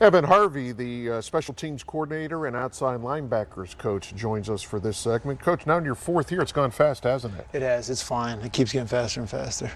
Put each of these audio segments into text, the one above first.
Evan Harvey, the special teams coordinator and outside linebackers coach, joins us for this segment. Coach, now in your fourth year, it's gone fast, hasn't it? It has. It's fine. It keeps getting faster and faster.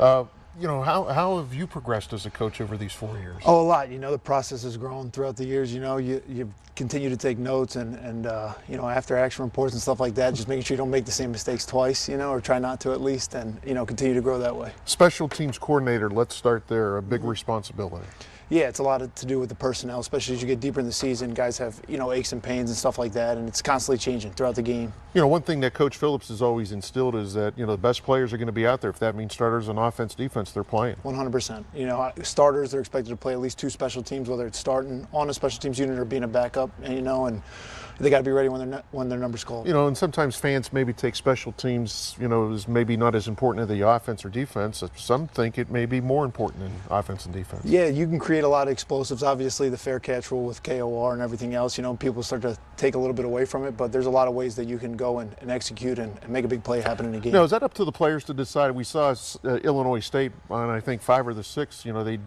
You know, how have you progressed as a coach over these 4 years? Oh, a lot. You know, the process has grown throughout the years. You know, you continue to take notes and you know, after action reports and stuff like that, just making sure you don't make the same mistakes twice, you know, or try not to at least, and, you know, continue to grow that way. Special teams coordinator, let's start there, a big responsibility. Yeah, it's a lot to do with the personnel, especially as you get deeper in the season. Guys have, you know, aches and pains and stuff like that, and it's constantly changing throughout the game. You know, one thing that Coach Phillips has always instilled is that, you know, the best players are going to be out there. If that means starters on offense, defense, they're playing. 100%. You know, starters, they're expected to play at least 2 special teams, whether it's starting on a special teams unit or being a backup, and, you know, and they got to be ready when their number's called. You know, and sometimes fans maybe take special teams, you know, as maybe not as important as the offense or defense. Some think it may be more important than offense and defense. Yeah, you can create a lot of explosives. Obviously, the fair catch rule with KOR and everything else, you know, people start to take a little bit away from it, but there's a lot of ways that you can go and execute and make a big play happen in a game. Now, is that up to the players to decide? We saw Illinois State on, I think, 5 or the 6, you know, they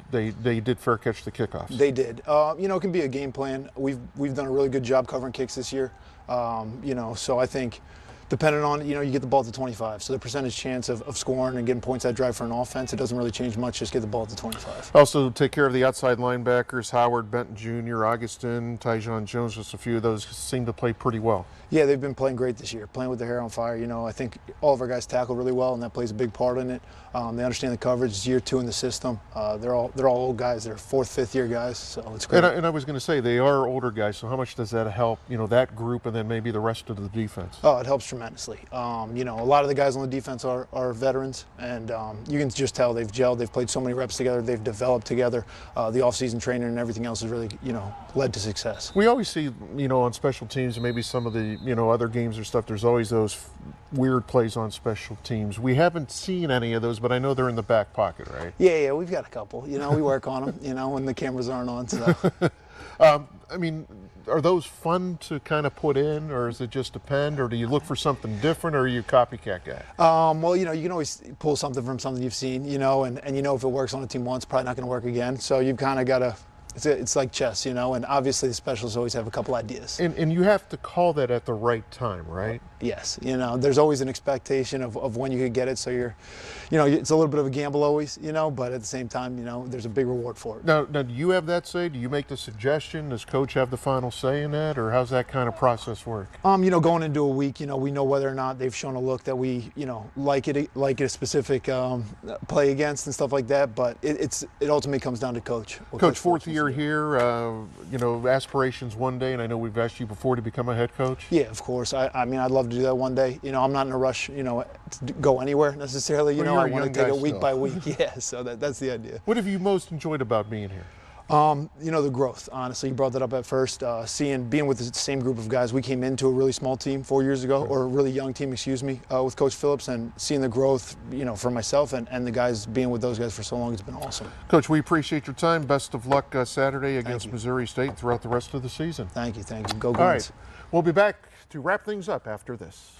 did fair catch the kickoffs. They did. You know, it can be a game plan. We've done a really good job covering kicks this year. You know, so I think depending on, you know, you get the ball to 25. So the percentage chance of scoring and getting points that drive for an offense, it doesn't really change much. Just get the ball to 25. Also take care of the outside linebackers, Howard, Benton Jr., Augustin, Tyjon Jones, just a few of those seem to play pretty well. Yeah, they've been playing great this year, playing with their hair on fire. You know, I think all of our guys tackle really well, and that plays a big part in it. They understand the coverage. It's year 2 in the system. They're all old guys. They're 4th, 5th year guys, so it's great. And I was going to say, they are older guys, so how much does that help, you know, that group and then maybe the rest of the defense? Oh, it helps tremendously. You know, a lot of the guys on the defense are veterans, and you can just tell they've gelled. They've played so many reps together. They've developed together. The off-season training and everything else has really, you know, led to success. We always see, you know, on special teams and maybe some of the, you know, other games or stuff, there's always those weird plays on special teams. We haven't seen any of those, but I know they're in the back pocket, right? Yeah, we've got a couple. You know, we work on them, you know, when the cameras aren't on. So. I mean, are those fun to kind of put in, or does it just depend, or do you look for something different, or are you a copycat guy? Well, you know, you can always pull something from something you've seen, you know, and you know if it works on a team once, probably not going to work again. So you've kind of got to, it's like chess, you know, and obviously the specialists always have a couple ideas. And you have to call that at the right time, right? Yes, you know, there's always an expectation of when you could get it, so you're, you know, it's a little bit of a gamble always, you know, but at the same time, you know, there's a big reward for it. Now do you have that say? Do you make the suggestion? Does coach have the final say in that, or how's that kind of process work? You know, going into a week, you know, we know whether or not they've shown a look that we, you know, like a specific play against and stuff like that, but it ultimately comes down to coach. Coach, 4th year here, you know, aspirations one day, and I know we've asked you before to become a head coach. Yeah, of course. I mean, I'd love to do that one day. You know, I'm not in a rush, you know, to go anywhere necessarily. You know, I want to take it week by week. Yeah, so that's the idea. What have you most enjoyed about being here? You know, the growth, honestly. You brought that up at first. Being with the same group of guys. We came into a really small team 4 years ago, or a really young team, excuse me, with Coach Phillips, and seeing the growth, you know, for myself and the guys, being with those guys for so long, it's been awesome. Coach, we appreciate your time. Best of luck Saturday against Missouri State throughout the rest of the season. Thank you. Go Guns. All right, we'll be back to wrap things up after this.